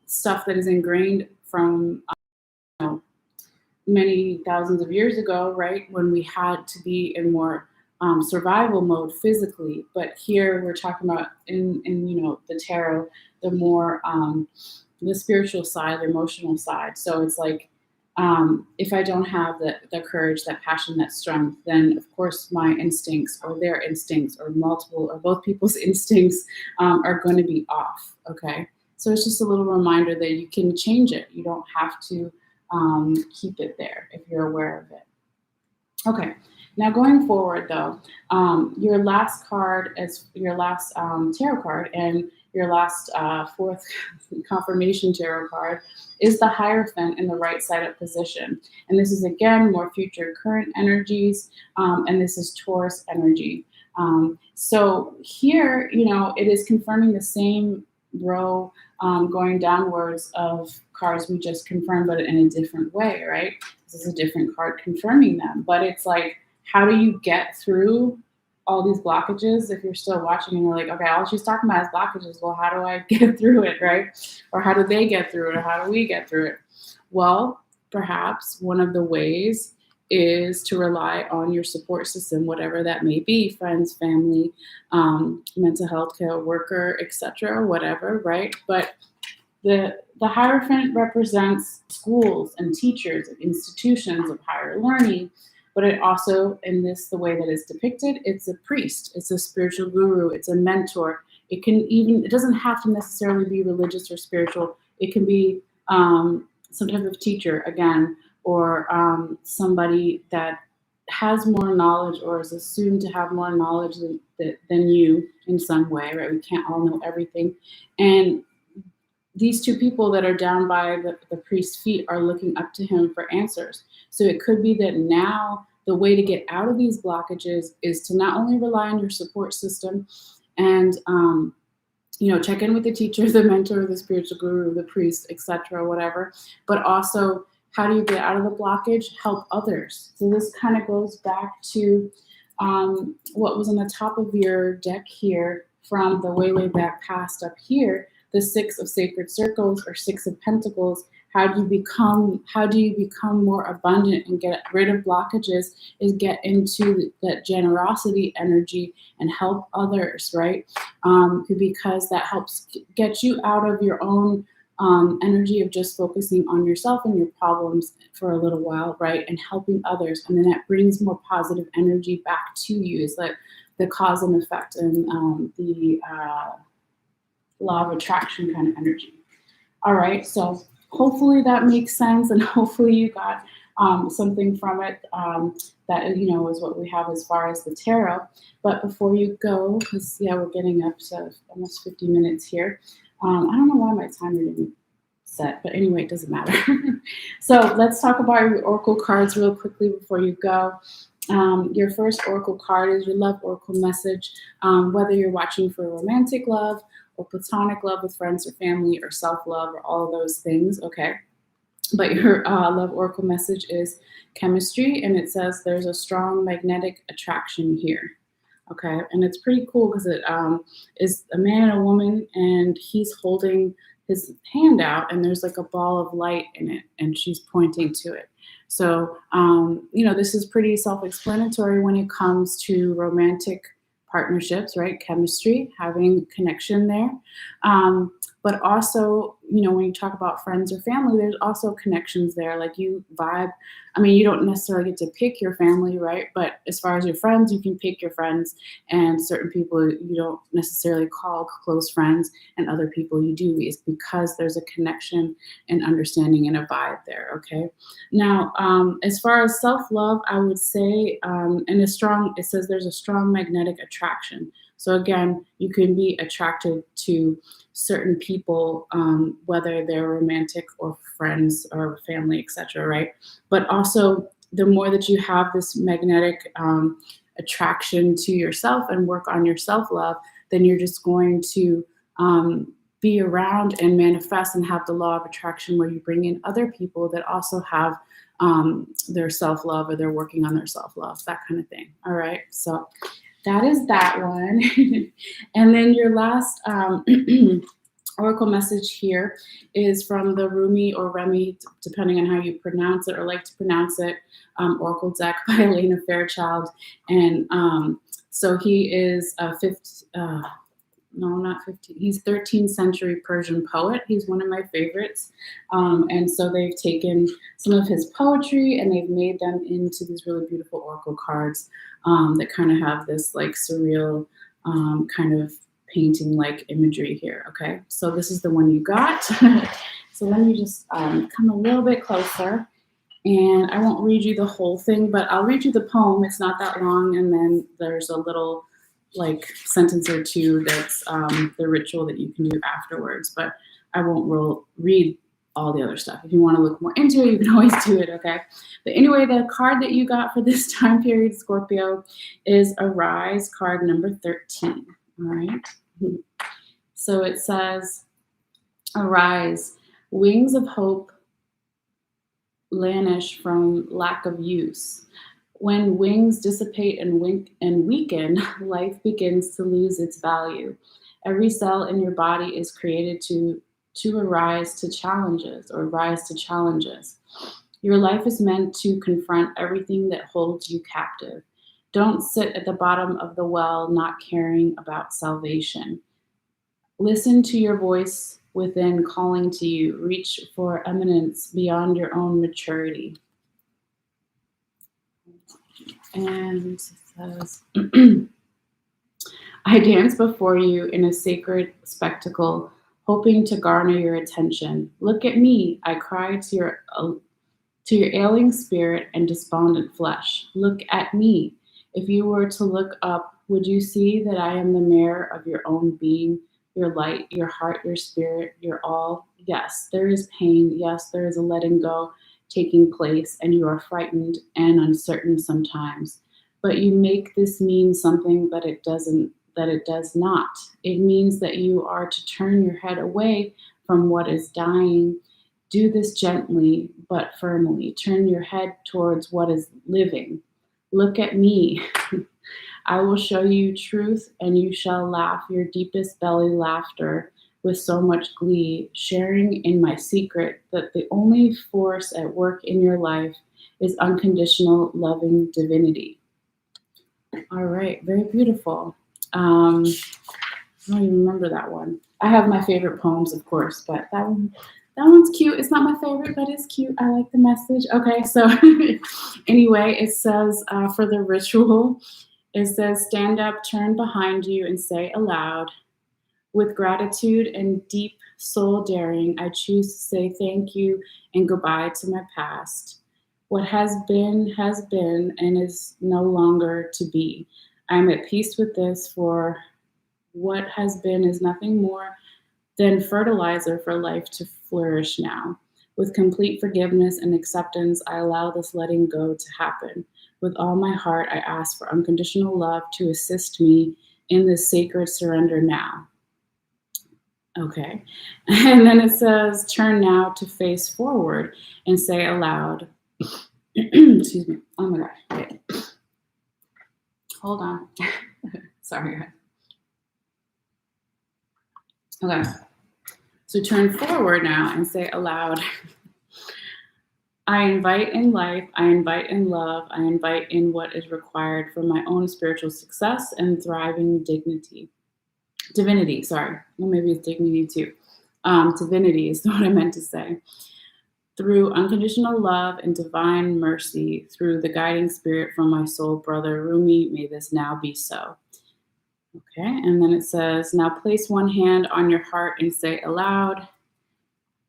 stuff that is ingrained from many thousands of years ago, right? When we had to be in more survival mode physically. But here we're talking about in the tarot, the more the spiritual side, the emotional side. So it's like, if I don't have the courage, that passion, that strength, then of course my instincts or their instincts or multiple or both people's instincts are going to be off. Okay. So it's just a little reminder that you can change it. You don't have to keep it there if you're aware of it. Okay. Now going forward though, your last card is your last tarot card and your last fourth confirmation tarot card is the Hierophant in the right side up position. And this is again more future current energies, and this is Taurus energy. So here, it is confirming the same row going downwards of cards we just confirmed, but in a different way, right? This is a different card confirming them. But it's like, how do you get through all these blockages if you're still watching and you're like, okay, all she's talking about is blockages. Well, how do I get through it, right? Or how do they get through it? Or how do we get through it? Well, perhaps one of the ways is to rely on your support system, whatever that may be, friends, family, mental health care worker, etc., whatever, right? But The Hierophant represents schools and teachers and institutions of higher learning, but it also, in this, the way that it's depicted, it's a priest, it's a spiritual guru, it's a mentor. It doesn't have to necessarily be religious or spiritual. It can be some type of teacher, again, or somebody that has more knowledge or is assumed to have more knowledge than you in some way, right? We can't all know everything. And these two people that are down by the priest's feet are looking up to him for answers. So it could be that now the way to get out of these blockages is to not only rely on your support system and check in with the teacher, the mentor, the spiritual guru, the priest, etc., whatever, but also how do you get out of the blockage? Help others. So this kind of goes back to what was on the top of your deck here from the way back past up here, the Six of Sacred Circles or Six of Pentacles. How do you become more abundant and get rid of blockages? Is get into that generosity energy and help others, right? Because that helps get you out of your own energy of just focusing on yourself and your problems for a little while, right? And helping others. And then that brings more positive energy back to you. Is like the cause and effect and the law of attraction kind of energy. All right, so hopefully that makes sense, and hopefully you got something from it that is what we have as far as the tarot. But before you go, because we're getting up to almost 50 minutes here. I don't know why my timer didn't set, but anyway, it doesn't matter. So let's talk about your oracle cards real quickly before you go. Your first oracle card is your love oracle message, whether you're watching for romantic love or platonic love with friends or family or self-love or all of those things, okay? But your love oracle message is chemistry, and it says there's a strong magnetic attraction here, okay? And it's pretty cool because it is a man and a woman, and he's holding his hand out, and there's like a ball of light in it, and she's pointing to it. So, this is pretty self-explanatory when it comes to romantic partnerships, right? Chemistry, having connection there. But also, when you talk about friends or family, there's also connections there. Like you vibe. I mean, you don't necessarily get to pick your family, right? But as far as your friends, you can pick your friends, and certain people you don't necessarily call close friends, and other people you do. It's because there's a connection and understanding and a vibe there, okay? Now, as far as self-love, I would say, it says there's a strong magnetic attraction. So again, you can be attracted to certain people, whether they're romantic or friends or family, etc., right? But also, the more that you have this magnetic attraction to yourself and work on your self-love, then you're just going to be around and manifest and have the law of attraction where you bring in other people that also have their self-love, or they're working on their self-love, that kind of thing. All right, so that is that one. And then your last oracle message here is from the Rumi or Remy, depending on how you pronounce it or like to pronounce it, oracle deck by Elena Fairchild. And so he is he's 13th century Persian poet. He's one of my favorites. And so they've taken some of his poetry and they've made them into these really beautiful oracle cards that kind of have this like surreal kind of painting like imagery here. Okay, so this is the one you got. So let me just come a little bit closer, and I won't read you the whole thing, but I'll read you the poem. It's not that long, and then there's a little like sentence or two that's the ritual that you can do afterwards, but I won't read all the other stuff. If you want to look more into it, you can always do it, okay? But anyway, the card that you got for this time period, Scorpio, is Arise, card number 13, all right? So it says, arise, wings of hope vanish from lack of use. When wings dissipate and weaken, life begins to lose its value. Every cell in your body is created to rise to challenges or rise to challenges. Your life is meant to confront everything that holds you captive. Don't sit at the bottom of the well not caring about salvation. Listen to your voice within calling to you. Reach for eminence beyond your own maturity. And it says, I dance before you in a sacred spectacle, hoping to garner your attention. Look at me, I cry to your ailing spirit and despondent flesh. Look at me. If you were to look up, would you see that I am the mirror of your own being, your light, your heart, your spirit, your all? Yes, there is pain. Yes, there is a letting go taking place, and you are frightened and uncertain sometimes. But you make this mean something that it does not. It means that you are to turn your head away from what is dying. Do this gently but firmly. Turn your head towards what is living. Look at me. I will show you truth, and you shall laugh your deepest belly laughter with so much glee, sharing in my secret that the only force at work in your life is unconditional loving divinity. All right, very beautiful. I don't even remember that one. I have my favorite poems, of course, but that one's cute. It's not my favorite, but it's cute. I like the message. Okay, so anyway, it says for the ritual, it says, stand up, turn behind you, and say aloud, with gratitude and deep soul daring, I choose to say thank you and goodbye to my past. What has been and is no longer to be. I am at peace with this, for what has been is nothing more than fertilizer for life to flourish now. With complete forgiveness and acceptance, I allow this letting go to happen. With all my heart, I ask for unconditional love to assist me in this sacred surrender now. Okay. And then it says, turn now to face forward and say aloud, excuse me. Oh my gosh. Wait. Hold on. Sorry, guys. Okay. So turn forward now and say aloud, I invite in life, I invite in love, I invite in what is required for my own spiritual success and thriving divinity, sorry. Well, maybe it's dignity too. Divinity is what I meant to say. Through unconditional love and divine mercy, through the guiding spirit from my soul brother Rumi, may this now be so. Okay, and then it says, now place one hand on your heart and say aloud,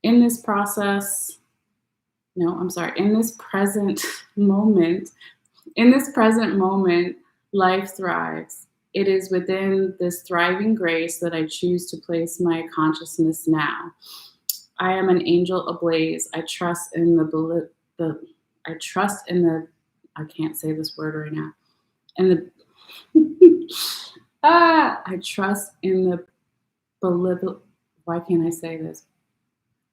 in this present moment, life thrives. It is within this thriving grace that I choose to place my consciousness now. I am an angel ablaze. I trust in I can't say this word right now. And I trust in the why can't I say this?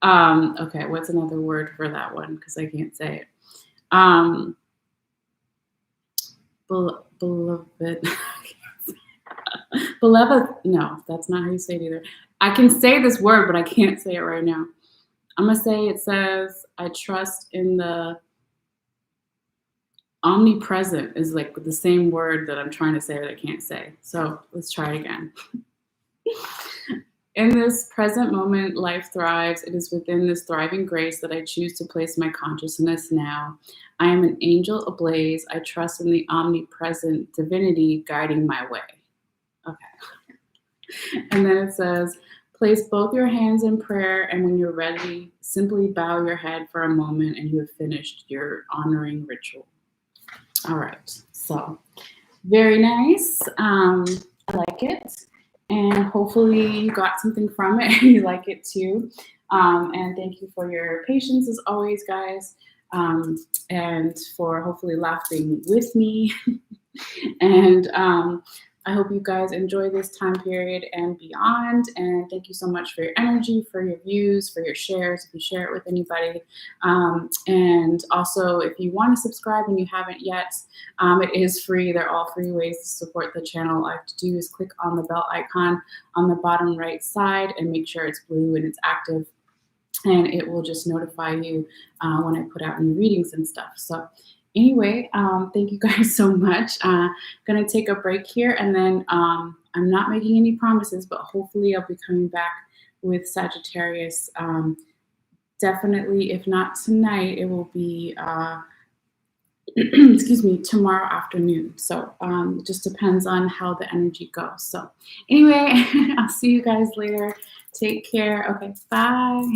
Okay, what's another word for that one? Because I can't say it. Beloved. Beloved, no, that's not how you say it either. I can say this word, but I can't say it right now. I'm going to say it says, I trust in the omnipresent is like the same word that I'm trying to say that I can't say. So let's try it again. In this present moment, life thrives. It is within this thriving grace that I choose to place my consciousness now. I am an angel ablaze. I trust in the omnipresent divinity guiding my way. Okay. And then it says, place both your hands in prayer, and when you're ready, simply bow your head for a moment and you have finished your honoring ritual. All right. So very nice. I like it. And hopefully you got something from it and you like it too. And thank you for your patience as always, guys. And for hopefully laughing with me. And I hope you guys enjoy this time period and beyond. And thank you so much for your energy, for your views, for your shares, if you share it with anybody. And also, if you want to subscribe and you haven't yet, it is free. They're all free ways to support the channel. All I have to do is click on the bell icon on the bottom right side and make sure it's blue and it's active. And it will just notify you when I put out new readings and stuff. So anyway, thank you guys so much. Gonna take a break here, and then I'm not making any promises, but hopefully I'll be coming back with Sagittarius. Definitely, if not tonight, it will be, excuse me, tomorrow afternoon. So it just depends on how the energy goes. So anyway, I'll see you guys later. Take care. Okay, bye.